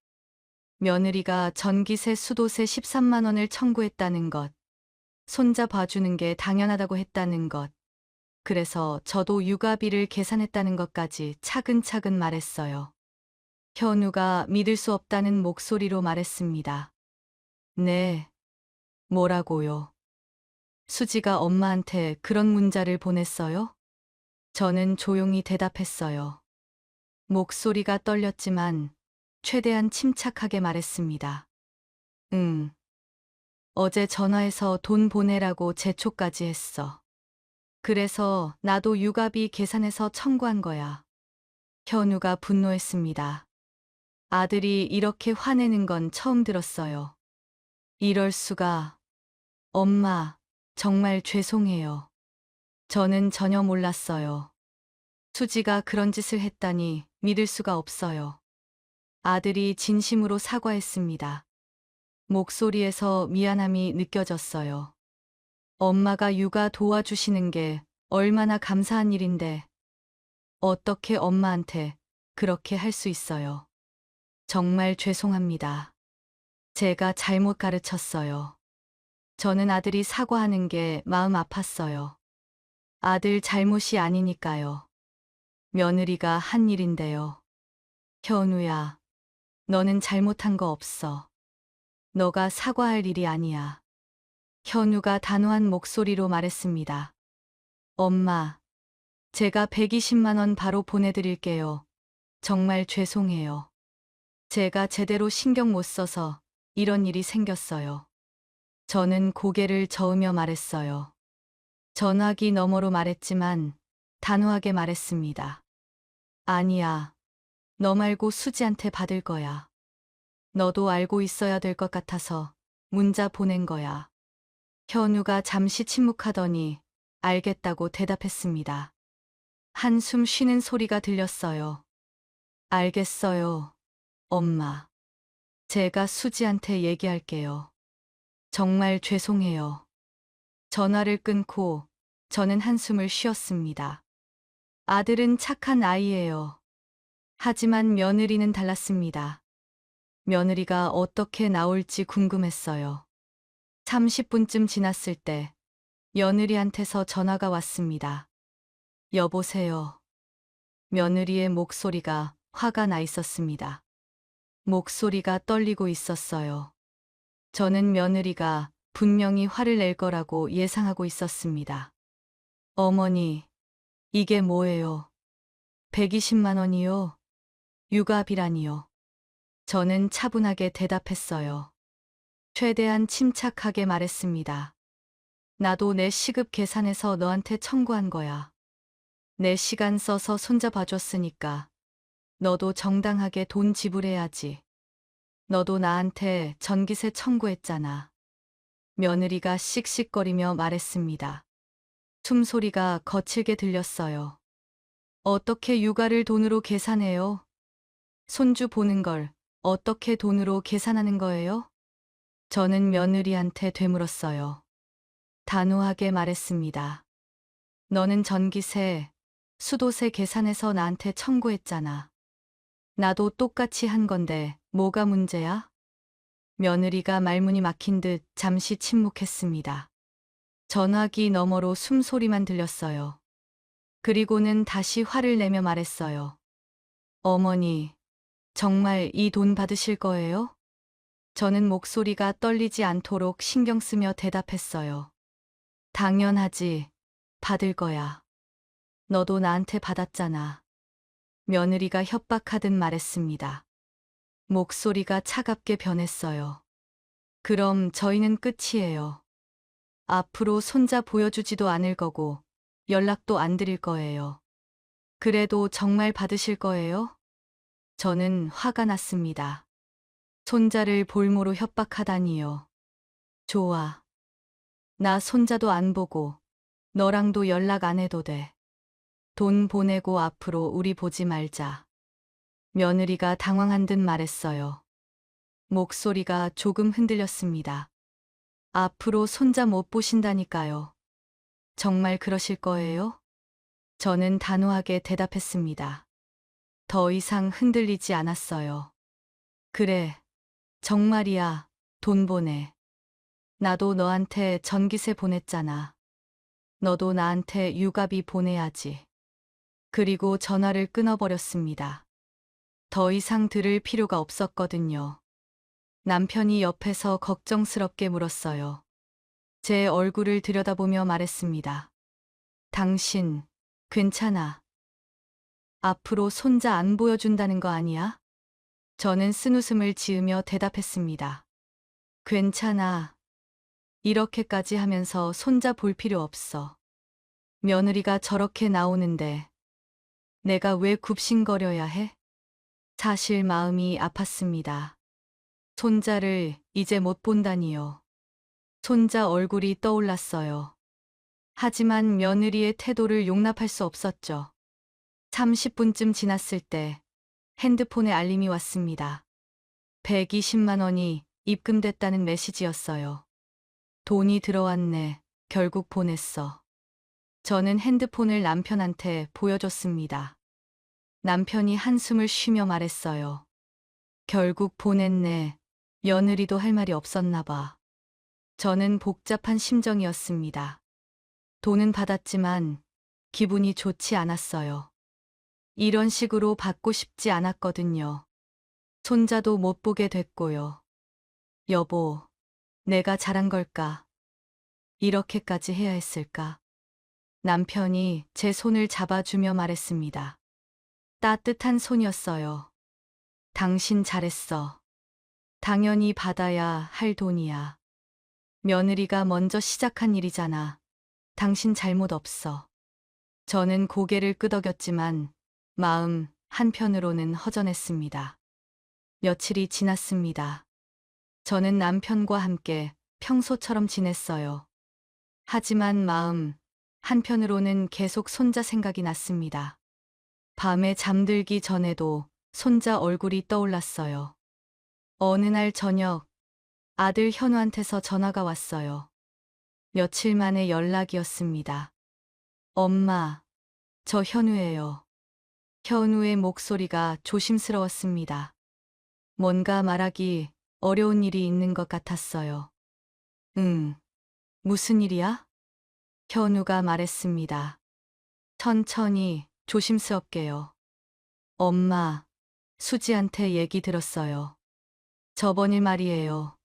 [SPEAKER 1] 며느리가 전기세, 수도세 13만 원을 청구했다는 것, 손자 봐주는 게 당연하다고 했다는 것, 그래서 저도 육아비를 계산했다는 것까지 차근차근 말했어요. 현우가 믿을 수 없다는 목소리로 말했습니다. 네, 뭐라고요? 수지가 엄마한테 그런 문자를 보냈어요? 저는 조용히 대답했어요. 목소리가 떨렸지만 최대한 침착하게 말했습니다. 응. 어제 전화해서 돈 보내라고 재촉까지 했어. 그래서 나도 육아비 계산해서 청구한 거야. 현우가 분노했습니다. 아들이 이렇게 화내는 건 처음 들었어요. 이럴 수가. 엄마, 정말 죄송해요. 저는 전혀 몰랐어요. 수지가 그런 짓을 했다니 믿을 수가 없어요. 아들이 진심으로 사과했습니다. 목소리에서 미안함이 느껴졌어요. 엄마가 육아 도와주시는 게 얼마나 감사한 일인데 어떻게 엄마한테 그렇게 할 수 있어요. 정말 죄송합니다. 제가 잘못 가르쳤어요. 저는 아들이 사과하는 게 마음 아팠어요. 아들 잘못이 아니니까요. 며느리가 한 일인데요. 현우야, 너는 잘못한 거 없어. 너가 사과할 일이 아니야. 현우가 단호한 목소리로 말했습니다. 엄마, 제가 120만 원 바로 보내드릴게요. 정말 죄송해요. 제가 제대로 신경 못 써서 이런 일이 생겼어요. 저는 고개를 저으며 말했어요. 전화기 너머로 말했지만 단호하게 말했습니다. 아니야. 너 말고 수지한테 받을 거야. 너도 알고 있어야 될 것 같아서 문자 보낸 거야. 현우가 잠시 침묵하더니 알겠다고 대답했습니다. 한숨 쉬는 소리가 들렸어요. 알겠어요, 엄마. 제가 수지한테 얘기할게요. 정말 죄송해요. 전화를 끊고 저는 한숨을 쉬었습니다. 아들은 착한 아이예요. 하지만 며느리는 달랐습니다. 며느리가 어떻게 나올지 궁금했어요. 30분쯤 지났을 때 며느리한테서 전화가 왔습니다. 여보세요. 며느리의 목소리가 화가 나 있었습니다. 목소리가 떨리고 있었어요. 저는 며느리가 분명히 화를 낼 거라고 예상하고 있었습니다. 어머니, 이게 뭐예요? 120만 원이요? 육아비라니요. 저는 차분하게 대답했어요. 최대한 침착하게 말했습니다. 나도 내 시급 계산해서 너한테 청구한 거야. 내 시간 써서 손자 봐줬으니까 너도 정당하게 돈 지불해야지. 너도 나한테 전기세 청구했잖아. 며느리가 씩씩거리며 말했습니다. 숨소리가 거칠게 들렸어요. 어떻게 육아를 돈으로 계산해요? 손주 보는 걸 어떻게 돈으로 계산하는 거예요? 저는 며느리한테 되물었어요. 단호하게 말했습니다. 너는 전기세, 수도세 계산해서 나한테 청구했잖아. 나도 똑같이 한 건데 뭐가 문제야? 며느리가 말문이 막힌 듯 잠시 침묵했습니다. 전화기 너머로 숨소리만 들렸어요. 그리고는 다시 화를 내며 말했어요. 어머니, 정말 이 돈 받으실 거예요? 저는 목소리가 떨리지 않도록 신경 쓰며 대답했어요. 당연하지. 받을 거야. 너도 나한테 받았잖아. 며느리가 협박하듯 말했습니다. 목소리가 차갑게 변했어요. 그럼 저희는 끝이에요. 앞으로 손자 보여주지도 않을 거고 연락도 안 드릴 거예요. 그래도 정말 받으실 거예요? 저는 화가 났습니다. 손자를 볼모로 협박하다니요. 좋아. 나 손자도 안 보고 너랑도 연락 안 해도 돼. 돈 보내고 앞으로 우리 보지 말자. 며느리가 당황한 듯 말했어요. 목소리가 조금 흔들렸습니다. 앞으로 손자 못 보신다니까요. 정말 그러실 거예요? 저는 단호하게 대답했습니다. 더 이상 흔들리지 않았어요. 그래, 정말이야. 돈 보내. 나도 너한테 전기세 보냈잖아. 너도 나한테 육아비 보내야지. 그리고 전화를 끊어버렸습니다. 더 이상 들을 필요가 없었거든요. 남편이 옆에서 걱정스럽게 물었어요. 제 얼굴을 들여다보며 말했습니다. 당신, 괜찮아. 앞으로 손자 안 보여준다는 거 아니야? 저는 쓴웃음을 지으며 대답했습니다. 괜찮아. 이렇게까지 하면서 손자 볼 필요 없어. 며느리가 저렇게 나오는데 내가 왜 굽신거려야 해? 사실 마음이 아팠습니다. 손자를 이제 못 본다니요. 손자 얼굴이 떠올랐어요. 하지만 며느리의 태도를 용납할 수 없었죠. 30분쯤 지났을 때 핸드폰에 알림이 왔습니다. 120만 원이 입금됐다는 메시지였어요. 돈이 들어왔네. 결국 보냈어. 저는 핸드폰을 남편한테 보여줬습니다. 남편이 한숨을 쉬며 말했어요. 결국 보냈네. 며느리도 할 말이 없었나 봐. 저는 복잡한 심정이었습니다. 돈은 받았지만 기분이 좋지 않았어요. 이런 식으로 받고 싶지 않았거든요. 손자도 못 보게 됐고요. 여보, 내가 잘한 걸까? 이렇게까지 해야 했을까? 남편이 제 손을 잡아주며 말했습니다. 따뜻한 손이었어요. 당신 잘했어. 당연히 받아야 할 돈이야. 며느리가 먼저 시작한 일이잖아. 당신 잘못 없어. 저는 고개를 끄덕였지만 마음 한편으로는 허전했습니다. 며칠이 지났습니다. 저는 남편과 함께 평소처럼 지냈어요. 하지만 마음 한편으로는 계속 손자 생각이 났습니다. 밤에 잠들기 전에도 손자 얼굴이 떠올랐어요. 어느 날 저녁 아들 현우한테서 전화가 왔어요. 며칠 만에 연락이었습니다. 엄마, 저 현우예요. 현우의 목소리가 조심스러웠습니다. 뭔가 말하기 어려운 일이 있는 것 같았어요. 응, 무슨 일이야? 현우가 말했습니다. 천천히, 조심스럽게요. 엄마, 수지한테 얘기 들었어요. 저번 일 말이에요.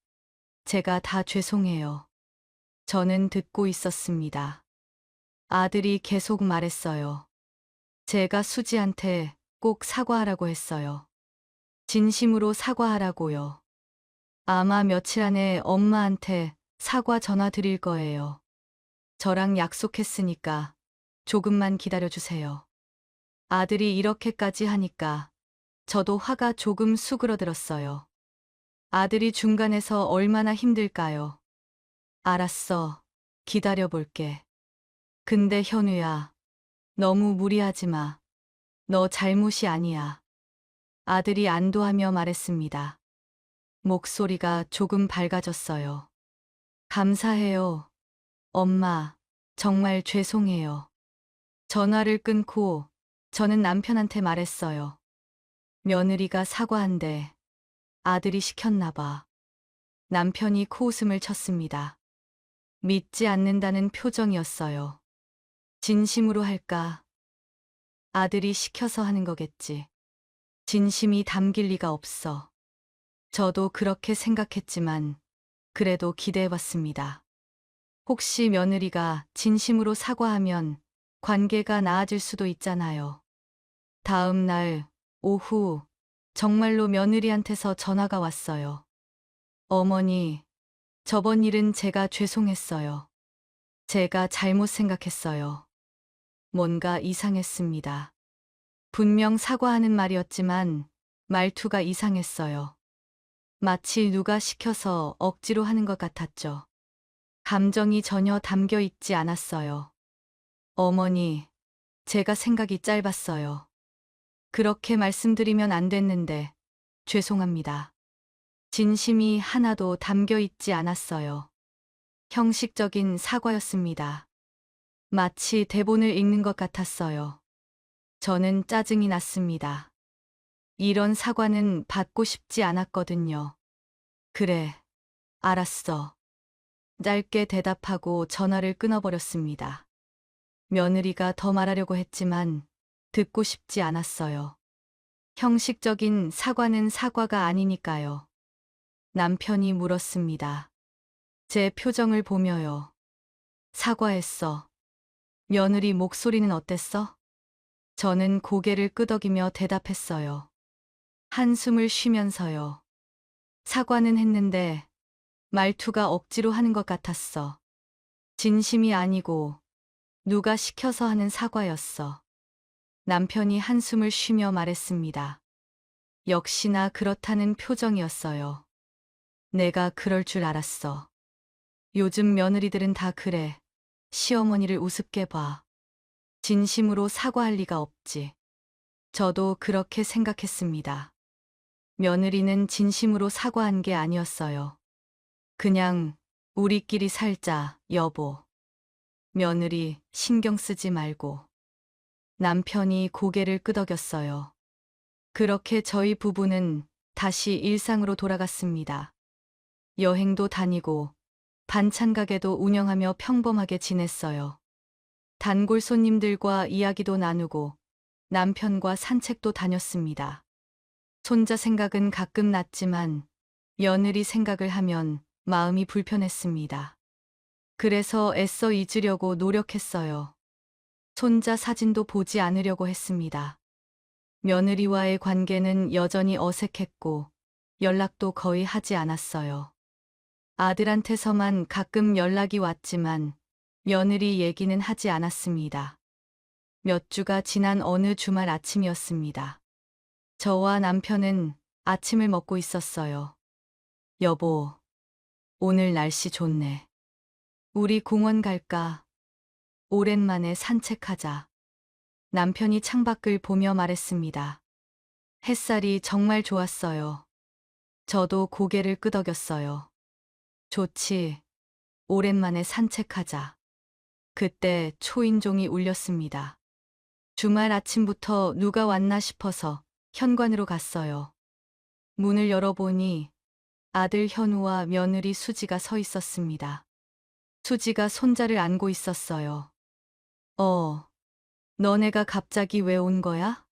[SPEAKER 1] 제가 다 죄송해요. 저는 듣고 있었습니다. 아들이 계속 말했어요. 제가 수지한테 꼭 사과하라고 했어요. 진심으로 사과하라고요. 아마 며칠 안에 엄마한테 사과 전화 드릴 거예요. 저랑 약속했으니까 조금만 기다려주세요. 아들이 이렇게까지 하니까 저도 화가 조금 수그러들었어요. 아들이 중간에서 얼마나 힘들까요? 알았어. 기다려볼게. 근데 현우야, 너무 무리하지 마. 너 잘못이 아니야. 아들이 안도하며 말했습니다. 목소리가 조금 밝아졌어요. 감사해요. 엄마, 정말 죄송해요. 전화를 끊고 저는 남편한테 말했어요. 며느리가 사과한대. 아들이 시켰나 봐. 남편이 코웃음을 쳤습니다. 믿지 않는다는 표정이었어요. 진심으로 할까? 아들이 시켜서 하는 거겠지. 진심이 담길 리가 없어. 저도 그렇게 생각했지만 그래도 기대해봤습니다. 혹시 며느리가 진심으로 사과하면 관계가 나아질 수도 있잖아요. 다음 날 오후 정말로 며느리한테서 전화가 왔어요. 어머니, 저번 일은 제가 죄송했어요. 제가 잘못 생각했어요. 뭔가 이상했습니다. 분명 사과하는 말이었지만 말투가 이상했어요. 마치 누가 시켜서 억지로 하는 것 같았죠. 감정이 전혀 담겨 있지 않았어요. 어머니, 제가 생각이 짧았어요. 그렇게 말씀드리면 안 됐는데 죄송합니다. 진심이 하나도 담겨 있지 않았어요. 형식적인 사과였습니다. 마치 대본을 읽는 것 같았어요. 저는 짜증이 났습니다. 이런 사과는 받고 싶지 않았거든요. 그래, 알았어. 짧게 대답하고 전화를 끊어버렸습니다. 며느리가 더 말하려고 했지만 듣고 싶지 않았어요. 형식적인 사과는 사과가 아니니까요. 남편이 물었습니다. 제 표정을 보며요. 사과했어. 며느리 목소리는 어땠어? 저는 고개를 끄덕이며 대답했어요. 한숨을 쉬면서요. 사과는 했는데 말투가 억지로 하는 것 같았어. 진심이 아니고 누가 시켜서 하는 사과였어. 남편이 한숨을 쉬며 말했습니다. 역시나 그렇다는 표정이었어요. 내가 그럴 줄 알았어. 요즘 며느리들은 다 그래. 시어머니를 우습게 봐. 진심으로 사과할 리가 없지. 저도 그렇게 생각했습니다. 며느리는 진심으로 사과한 게 아니었어요. 그냥 우리끼리 살자, 여보. 며느리 신경 쓰지 말고. 남편이 고개를 끄덕였어요. 그렇게 저희 부부는 다시 일상으로 돌아갔습니다. 여행도 다니고 반찬 가게도 운영하며 평범하게 지냈어요. 단골 손님들과 이야기도 나누고 남편과 산책도 다녔습니다. 손자 생각은 가끔 났지만 며느리 생각을 하면 마음이 불편했습니다. 그래서 애써 잊으려고 노력했어요. 손자 사진도 보지 않으려고 했습니다. 며느리와의 관계는 여전히 어색했고 연락도 거의 하지 않았어요. 아들한테서만 가끔 연락이 왔지만 며느리 얘기는 하지 않았습니다. 몇 주가 지난 어느 주말 아침이었습니다. 저와 남편은 아침을 먹고 있었어요. 여보, 오늘 날씨 좋네. 우리 공원 갈까? 오랜만에 산책하자. 남편이 창밖을 보며 말했습니다. 햇살이 정말 좋았어요. 저도 고개를 끄덕였어요. 좋지. 오랜만에 산책하자. 그때 초인종이 울렸습니다. 주말 아침부터 누가 왔나 싶어서 현관으로 갔어요. 문을 열어보니 아들 현우와 며느리 수지가 서 있었습니다. 수지가 손자를 안고 있었어요. 너네가 갑자기 왜 온 거야?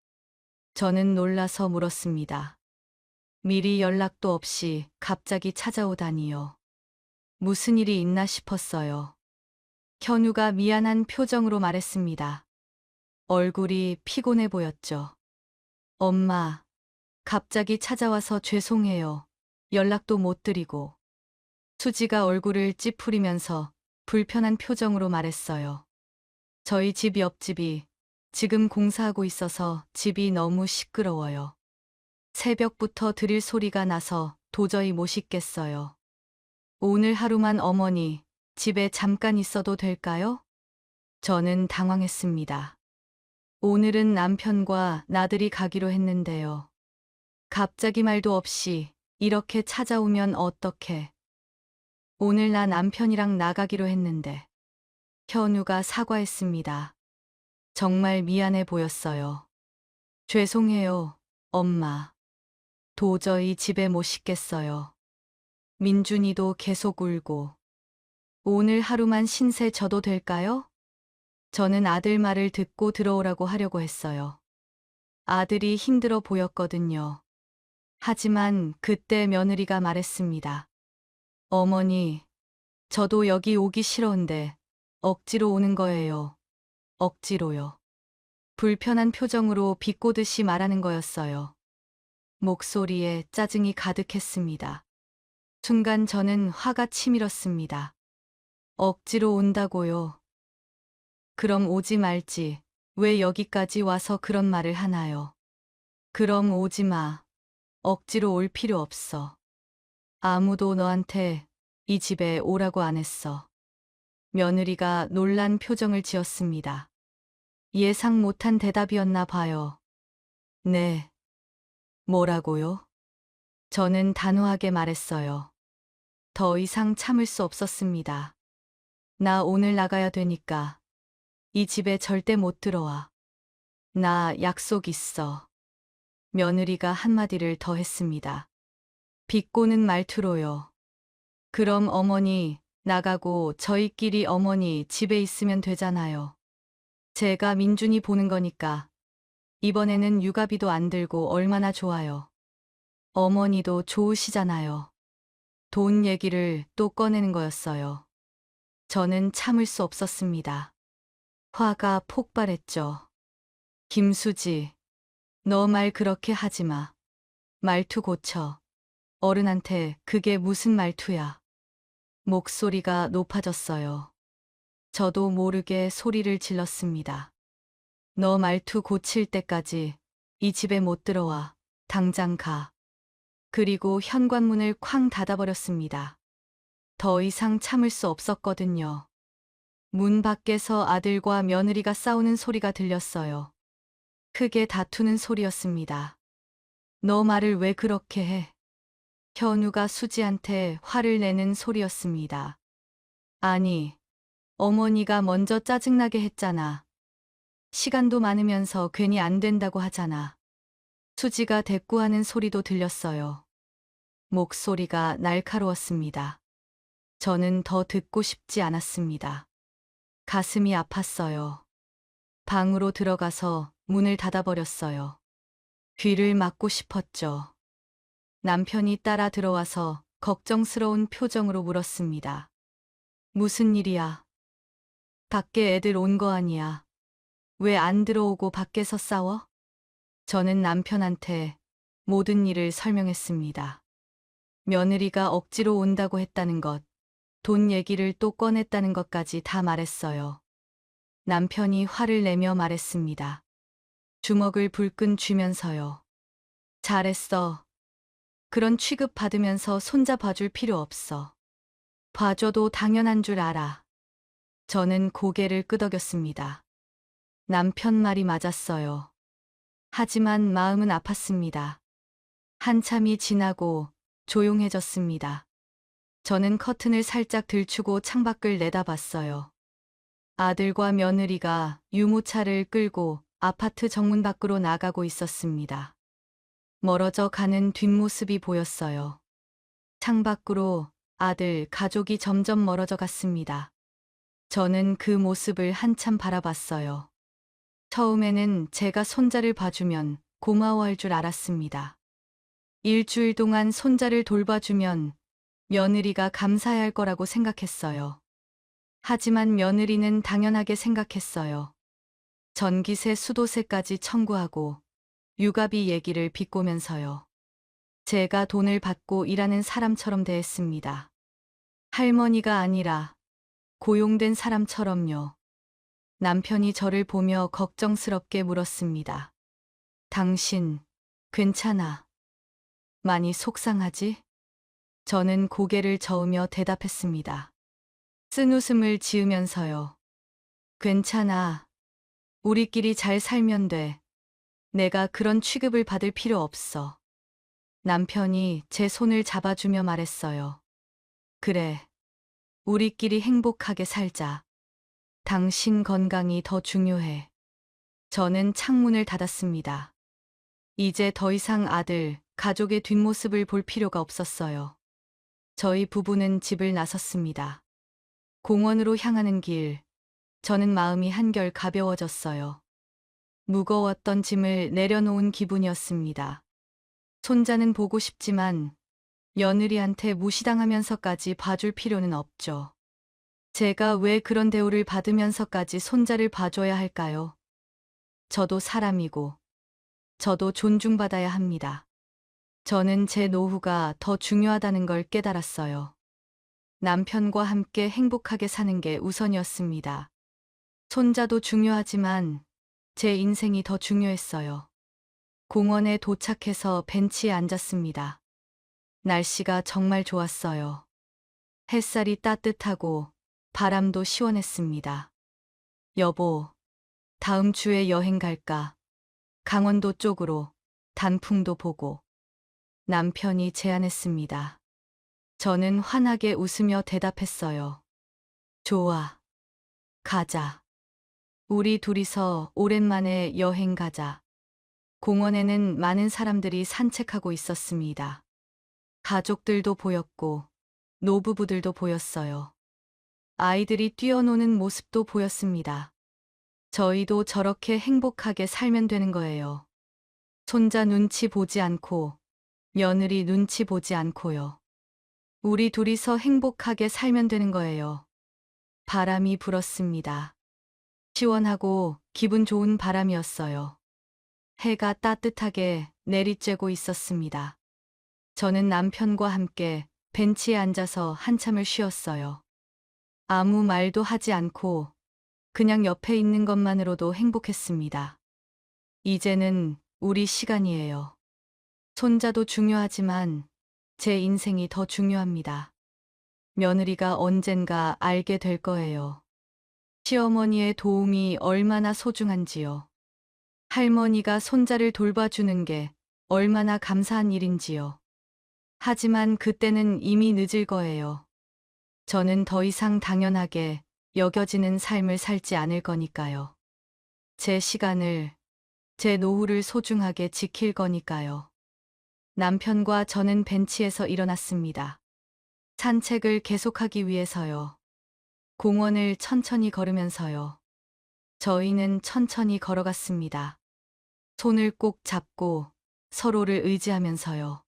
[SPEAKER 1] 저는 놀라서 물었습니다. 미리 연락도 없이 갑자기 찾아오다니요. 무슨 일이 있나 싶었어요. 현우가 미안한 표정으로 말했습니다. 얼굴이 피곤해 보였죠. 엄마, 갑자기 찾아와서 죄송해요. 연락도 못 드리고. 수지가 얼굴을 찌푸리면서 불편한 표정으로 말했어요. 저희 집 옆집이 지금 공사하고 있어서 집이 너무 시끄러워요. 새벽부터 드릴 소리가 나서 도저히 못 있겠어요. 오늘 하루만 어머니 집에 잠깐 있어도 될까요? 저는 당황했습니다. 오늘은 남편과 나들이 가기로 했는데요. 갑자기 말도 없이 이렇게 찾아오면 어떡해. 오늘 나 남편이랑 나가기로 했는데. 현우가 사과했습니다. 정말 미안해 보였어요. 죄송해요, 엄마. 도저히 집에 못 있겠어요. 민준이도 계속 울고. 오늘 하루만 신세 져도 될까요? 저는 아들 말을 듣고 들어오라고 하려고 했어요. 아들이 힘들어 보였거든요. 하지만 그때 며느리가 말했습니다. 어머니, 저도 여기 오기 싫었는데 억지로 오는 거예요. 억지로요. 불편한 표정으로 비꼬듯이 말하는 거였어요. 목소리에 짜증이 가득했습니다. 순간 저는 화가 치밀었습니다. 억지로 온다고요. 그럼 오지 말지. 왜 여기까지 와서 그런 말을 하나요? 그럼 오지 마. 억지로 올 필요 없어. 아무도 너한테 이 집에 오라고 안 했어. 며느리가 놀란 표정을 지었습니다. 예상 못한 대답이었나 봐요. 네. 뭐라고요? 저는 단호하게 말했어요. 더 이상 참을 수 없었습니다. 나 오늘 나가야 되니까 이 집에 절대 못 들어와. 나 약속 있어. 며느리가 한마디를 더 했습니다. 비꼬는 말투로요. 그럼 어머니 나가고 저희끼리 어머니 집에 있으면 되잖아요. 제가 민준이 보는 거니까. 이번에는 육아비도 안 들고 얼마나 좋아요. 어머니도 좋으시잖아요. 돈 얘기를 또 꺼내는 거였어요. 저는 참을 수 없었습니다. 화가 폭발했죠. 김수지, 너 말 그렇게 하지 마. 말투 고쳐. 어른한테 그게 무슨 말투야. 목소리가 높아졌어요. 저도 모르게 소리를 질렀습니다. 너 말투 고칠 때까지 이 집에 못 들어와. 당장 가. 그리고 현관문을 쾅 닫아버렸습니다. 더 이상 참을 수 없었거든요. 문 밖에서 아들과 며느리가 싸우는 소리가 들렸어요. 크게 다투는 소리였습니다. 너 말을 왜 그렇게 해? 현우가 수지한테 화를 내는 소리였습니다. 아니, 어머니가 먼저 짜증나게 했잖아. 시간도 많으면서 괜히 안 된다고 하잖아. 수지가 대꾸하는 소리도 들렸어요. 목소리가 날카로웠습니다. 저는 더 듣고 싶지 않았습니다. 가슴이 아팠어요. 방으로 들어가서 문을 닫아버렸어요. 귀를 막고 싶었죠. 남편이 따라 들어와서 걱정스러운 표정으로 물었습니다. 무슨 일이야? 밖에 애들 온 거 아니야. 왜 안 들어오고 밖에서 싸워? 저는 남편한테 모든 일을 설명했습니다. 며느리가 억지로 온다고 했다는 것, 돈 얘기를 또 꺼냈다는 것까지 다 말했어요. 남편이 화를 내며 말했습니다. 주먹을 불끈 쥐면서요. 잘했어. 그런 취급 받으면서 손자 봐줄 필요 없어. 봐줘도 당연한 줄 알아. 저는 고개를 끄덕였습니다. 남편 말이 맞았어요. 하지만 마음은 아팠습니다. 한참이 지나고 조용해졌습니다. 저는 커튼을 살짝 들추고 창밖을 내다봤어요. 아들과 며느리가 유모차를 끌고 아파트 정문 밖으로 나가고 있었습니다. 멀어져 가는 뒷모습이 보였어요. 창밖으로 아들, 가족이 점점 멀어져 갔습니다. 저는 그 모습을 한참 바라봤어요. 처음에는 제가 손자를 봐주면 고마워할 줄 알았습니다. 일주일 동안 손자를 돌봐주면 며느리가 감사해할 거라고 생각했어요. 하지만 며느리는 당연하게 생각했어요. 전기세, 수도세까지 청구하고 육아비 얘기를 비꼬면서요. 제가 돈을 받고 일하는 사람처럼 대했습니다. 할머니가 아니라 고용된 사람처럼요. 남편이 저를 보며 걱정스럽게 물었습니다. 당신, 괜찮아? 많이 속상하지? 저는 고개를 저으며 대답했습니다. 쓴웃음을 지으면서요. 괜찮아. 우리끼리 잘 살면 돼. 내가 그런 취급을 받을 필요 없어. 남편이 제 손을 잡아주며 말했어요. 그래. 우리끼리 행복하게 살자. 당신 건강이 더 중요해. 저는 창문을 닫았습니다. 이제 더 이상 아들, 가족의 뒷모습을 볼 필요가 없었어요. 저희 부부는 집을 나섰습니다. 공원으로 향하는 길, 저는 마음이 한결 가벼워졌어요. 무거웠던 짐을 내려놓은 기분이었습니다. 손자는 보고 싶지만 며느리한테 무시당하면서까지 봐줄 필요는 없죠. 제가 왜 그런 대우를 받으면서까지 손자를 봐줘야 할까요? 저도 사람이고, 저도 존중받아야 합니다. 저는 제 노후가 더 중요하다는 걸 깨달았어요. 남편과 함께 행복하게 사는 게 우선이었습니다. 손자도 중요하지만 제 인생이 더 중요했어요. 공원에 도착해서 벤치에 앉았습니다. 날씨가 정말 좋았어요. 햇살이 따뜻하고 바람도 시원했습니다. 여보, 다음 주에 여행 갈까? 강원도 쪽으로 단풍도 보고. 남편이 제안했습니다. 저는 환하게 웃으며 대답했어요. 좋아. 가자. 우리 둘이서 오랜만에 여행 가자. 공원에는 많은 사람들이 산책하고 있었습니다. 가족들도 보였고, 노부부들도 보였어요. 아이들이 뛰어노는 모습도 보였습니다. 저희도 저렇게 행복하게 살면 되는 거예요. 손자 눈치 보지 않고, 며느리 눈치 보지 않고요. 우리 둘이서 행복하게 살면 되는 거예요. 바람이 불었습니다. 시원하고 기분 좋은 바람이었어요. 해가 따뜻하게 내리쬐고 있었습니다. 저는 남편과 함께 벤치에 앉아서 한참을 쉬었어요. 아무 말도 하지 않고 그냥 옆에 있는 것만으로도 행복했습니다. 이제는 우리 시간이에요. 손자도 중요하지만 제 인생이 더 중요합니다. 며느리가 언젠가 알게 될 거예요. 시어머니의 도움이 얼마나 소중한지요. 할머니가 손자를 돌봐주는 게 얼마나 감사한 일인지요. 하지만 그때는 이미 늦을 거예요. 저는 더 이상 당연하게 여겨지는 삶을 살지 않을 거니까요. 제 시간을, 제 노후를 소중하게 지킬 거니까요. 남편과 저는 벤치에서 일어났습니다. 산책을 계속하기 위해서요. 공원을 천천히 걸으면서요. 저희는 천천히 걸어갔습니다. 손을 꼭 잡고 서로를 의지하면서요.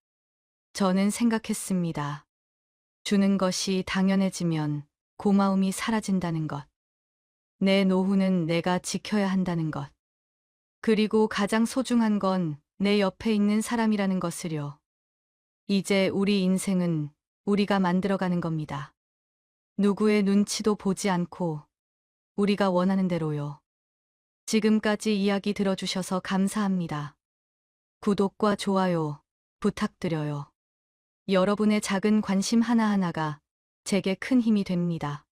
[SPEAKER 1] 저는 생각했습니다. 주는 것이 당연해지면 고마움이 사라진다는 것. 내 노후는 내가 지켜야 한다는 것. 그리고 가장 소중한 건 내 옆에 있는 사람이라는 것을요. 이제 우리 인생은 우리가 만들어가는 겁니다. 누구의 눈치도 보지 않고 우리가 원하는 대로요. 지금까지 이야기 들어주셔서 감사합니다. 구독과 좋아요 부탁드려요. 여러분의 작은 관심 하나하나가 제게 큰 힘이 됩니다.